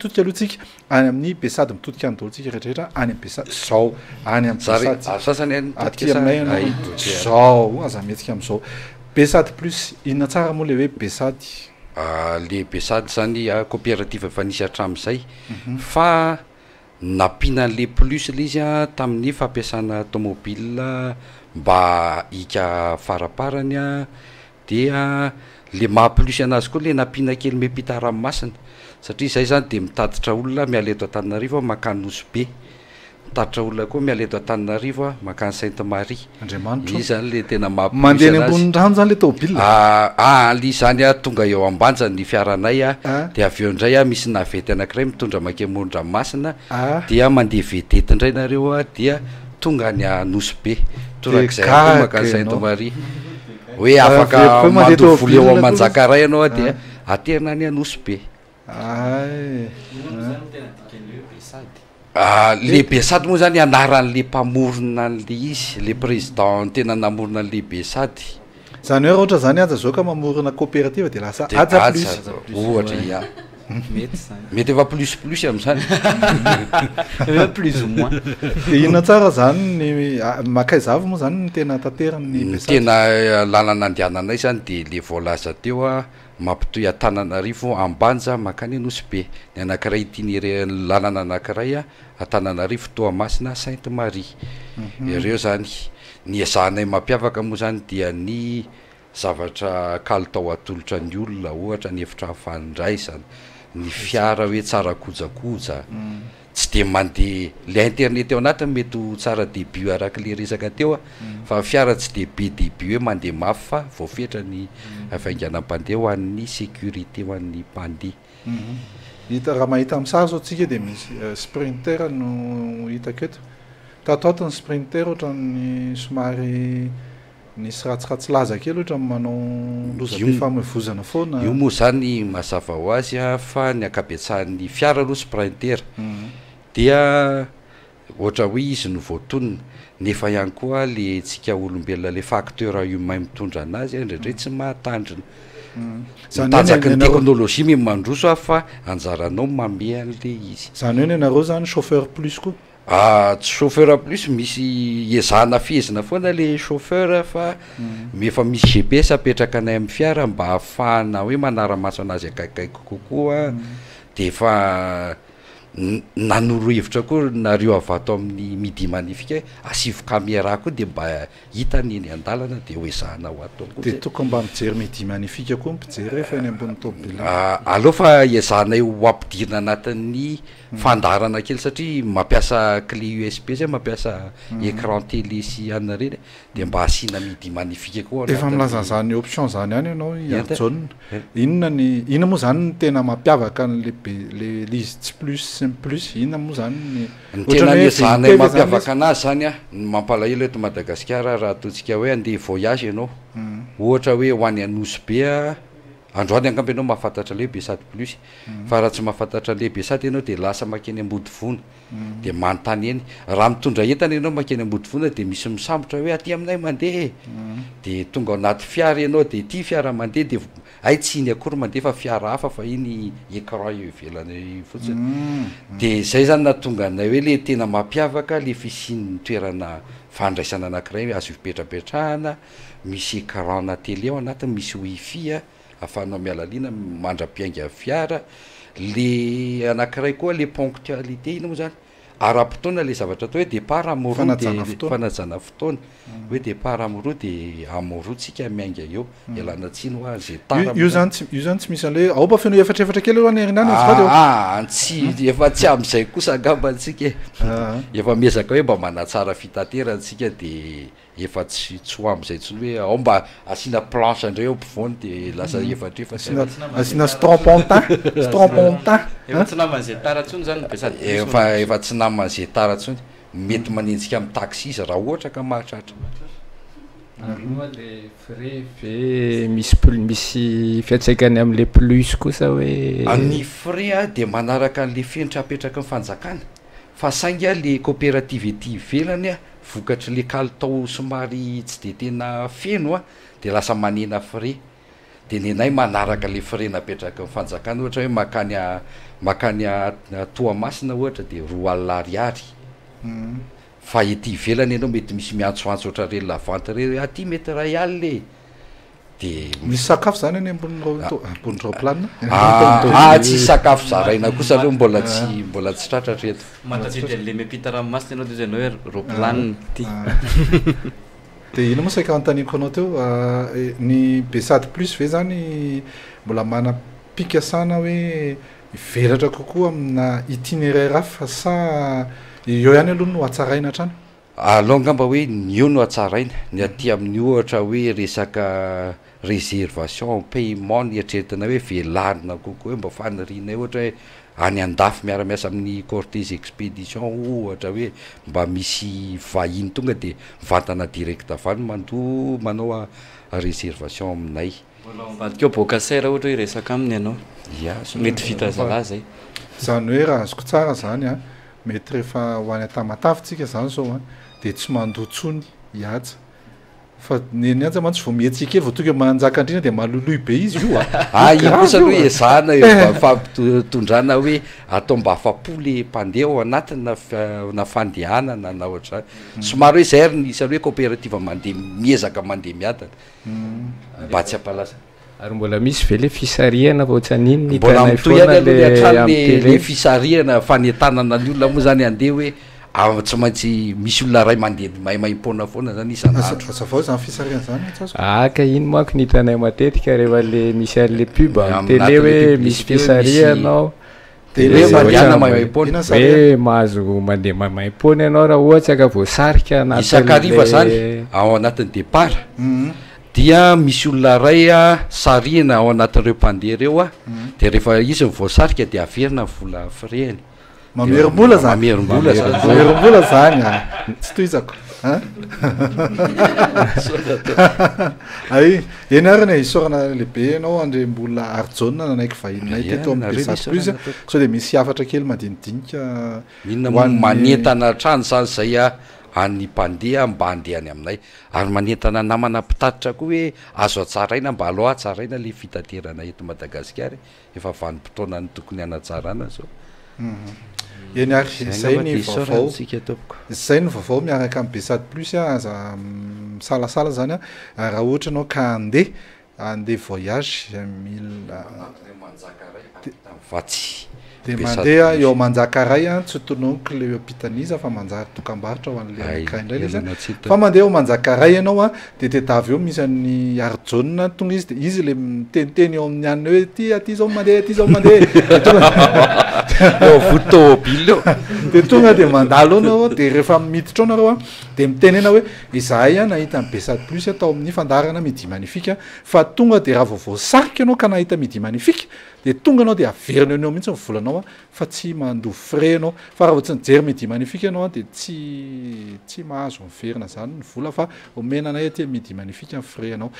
mitodika aloha tsika any amin'ny Besady mitodika any daholo tsika rehetrarehetra any amin'ny Besady zao any amin'ny Besady sasany aty aminay zao aza mihetsika amin'izao Besady plus inona tsara moa le hoe Besady le Besady zany coopérative efa nisy hatramin'izay fa nampiana le plus le izy a tamin'ny fampiasana automobile mba hika faraparany a dia le maha-plus anazy koa le nampiana kely miampita ranomasina satria izay zany de mitatitra olona miala eto Antananarivo makany Nosy-be mitatitra olona koa miala eto Antananarivo makany Sainte-Marie Andriamanitra izy zany le tena maha-plus mandeha eny ambony rano zany le tômôbila li zany tonga eo Ambanja ny fiaranay de avy eo indray misy navety anankiray mitondra makemony ranomasina dia mandeha vedety indray nareo dia tonga any Nosy-be torak'izay koa makany Sainte-Marie hoe afaka mandoa vola eo Manjakaray ianao dia aterina any Nosy-be le Besady moa zany anaran'le mpamorona an'le izy le président tena namorona an'le Besady zany hoe ohatra zany aja zao ka mamorona coopérative de lasa aja plus ohatra mety efa plus am'izany plus ou moins de inona tsara zany ny makaizavo moa zany ny tena tanterany Besady tena lalana andehananay zany de le voalaza teo mampitoy Antananarivo Ambanja makany Nosy-be ny anankiray itinéraire lalana anankiray Antananarivo Toamasina Sainte-Marie ireo zany ny ezahanay mampiavaka moa zany dia ny zavatra kalitao atolotra ny olona ohatra ny efitra fandraisana ny fiara hoe tsara kojakoja tsy de mandeha le internet eo anatiny mety tsara début araka le resaka teo fa fiara tsy de be début hoe mandeha mafy fa voafetra ny hafainganam-pandeha ho an'ny sécurité ho an'ny mpandeha hita raha mahita amin'ny sary zao tsika de misy sprinter no hitako eto tatoato ny sprinter ohatra ny somary nisy ratsiratsy laza kely ohatra manao loza-pifamoivoizana foana io moa zany mazava ho azy fa ny akabetsahan'ny fiara aloha sprinter dia ohatra hoe izy no voatonona nefa ihany koa le tsika olombelona le facteur humain mitondra anazy indraindray tsy mahatandrina tanjaka ny teknôlôjia mi mandroso fa anjaranao mamea an'le izy zany hoe ny anareo zany chauffeur plus koa tsy chauffeur plus misy ezahana fihezina foana le chauffeur fa efa misy GPS apetraka anay amin'ny fiara mba ahafahana hoe manara-maso anazy akaikaiky kokoa de efa nanoro hevitra koa nareo avato amin'ny midi manifika asivo caméra koa de mba hitany eny an-dalana de ho ezahana ho atao koa de tokony mba mijery midi manifika koa mijery rehefa eny ambony tômôbila aleo fa ezanay ho ampidirina anatin'ny fandarana kely satria mampiasa clé USB zay mampiasa écran télé sy anina reny de mba asina midi magnifique koa efa milaza zany option zany ihany ianao iarjaune inona moa zany tena mampiavaka le izy tsy plus sy plus inona moa zany ny tena ezanay mampiavaka anazy zany mampalahelo eto Madagasikara raha ataontsika hoe andeha voyage ianao ohatra hoe ho any Nosy-be androany angamba ianao mahafantatra le Besady plus fa raha tsy mahafantatra le Besady ianao de lasa makeny Ambodivona de manontany eny raha mitondra entana ianao makeny Ambodivona de misy misambotra hoe aty aminay mandeha de tonga ao anaty fiara ianao de ty fiara mandeha de ay tsy iny akory mandeha fa fiara hafa fa iny écran eo ivelany fotsiny de zay zany nahatonga anay hoe le tena mampiavaka le fisian'ny toerana fandraisana anankiray azo hipetrapetrahana misy écran na télé ao anatiny misy wifi afahanao mialalina mandra-piainga fiara le anankiray koa le ponctualité ina moa zany ara-potoana le zavatra atao hoe départ amoroa de fanajana fotoana hoe départ amoroa de amoroatsika miainga eo ialana tsiny hoa zay tara io zany tsy misy an'le aoba feno efatrefatra kely eo anerinany tsy efa tsy am'izay kosa angamba antsika efa miezaka hoe mba manatsara fitaterantsika de efa tsy ho am'izay tsony hoe ao mba asina planche andray eo ampovoany de lasa asina strompontin efa tsy naman'izay tara ntsony zany Besady efa tsy naman'izay tara ntsony mety manenjika amin'ny taxi izy raha ohatra ka mahatratra moa le frais ve misy fiatsaikany am'le plus kosa hoe ny frais de manaraka an'le fenitra apetraka ny fanjakana fa sainga le coopérative ety ivelany vokatry le kalitao somary tsy de tena feno de lasa manena frais de nenay manaraka le firena apetraka fanjakana ohatra hoe makany Toamasina ohatra de 2 ariary fa ety ivelany ianao mety misy miantsoantso oatra reny lavanta re aty mety ray aly le de misy sakafo zany any ambonireo planina tsy sakafo zaraina kosa reo mbola tsy tratra reto matatsidry le miampita ranomasina anao de zay anao hoe roplanina ty de ino moa saika antaniko anao teo ny Besady Plus ve zany mbola mana pikasana hoe ivelatra kokoa amina itinéraire hafa sa eo ihany aloha no atsaraina hatrany aloha ngamba hoe nio no atsaraina ny aty amin'ny ohatra hoe resaka réservation paiement ny eritreretina hoe velarina kokoa hoe mba fanirinay ohatra hoe any andafy miara-miasa amin'ny cortège expédition ohatra hoe mba misy vahiny tonga de mivantana direct avany manao réservation aminay mbadikeo bocasera ohatra hoe resaka aminy ianao mety vita zala zay zany hoe raha azoko tsara zany a mety rehefa ho any Tamatavy tsika zany zao a de tsy mandotsony hiatsa fa ny antsa mantsy vao mihetsika kely vao tonga manjaka andrina de maloloy be izy io io kosa aloha ezahana eo fampitondrana hoe atao mba afa-po le mpandeha ao anatiny na fandehanana na ohatra somary hoe zay ary ny isany hoe coopérative mandeha miezaka mandeha miadana mba tsy ampalaza ary mbola misy ve le fisarihana fa ohatran'iny ny mbola mitoy ihany aloha le fisarihana fanentanana ny olona moa zany andeha hoe tsy maintsy misy olona ray mandeha maimaimpona foana zany isan'andro zany fisarihana zany aka iny manko ny hitanay matetika rehefa le misy an'le pub amin'ny télé hoe misy fisarihanao de mandeana maimaimpona hoe mahazo mandeha maimaimpona ianao raha ohatsy ka voasarika isakariva zany ao anatin'ny départ dia misy olona ray sarihana ao anatin'ireo mpandeha reo de rehefa izy voasarika de averina vola frehany mamerimbola zany mamerimbola zany tsy toizako ay eny ary ny isorana lehibe ianao andrembola arjona nanaiky vahinay teto amin'ny Besady Plus sao de misy afatra kely madinidinika inona manentana trano zany zay any mpandeha mba andehany aminay ary manentana namana mpitatitra koa hoe azo atsaraina mba aloha atsaraina le fitaterana eto Madagasikara efa vanim-potoana ny tokony anatsarana zao eny ary zay ny vaovao zay ny vaovao miaraka amin'ny Besady Plus aza misalasala zany raha ohatra anao ka andeha voyage de mandeha eo Manjakaray tsy tononiko le Pitaniza fa manjary tokambarotra ho an'le anakay indray le zany fa mandeha eo Manjakaray ianao de tetavy eo misy an'ny arjona tonga izy de izy le miteniteny eo amin'ny anina hoe aty zao mandeha votobile de tonga de mandalo anao de rehefa miditra ao nareo de mitenena hoe izahay nahita ny Besady Plus atao amin'ny fandarana Midi Magnifique fa tonga de raha voasarika anao ka nahita Midi Magnifique de tonga anao de averina eo mihitsy ny volanao fa tsy mandoa frais anao fa raha vao tsy nijery Midi Magnifique anao de tsy mahazo miverina zany ny vola fa omena anay aty Midi Magnifique ny frais anao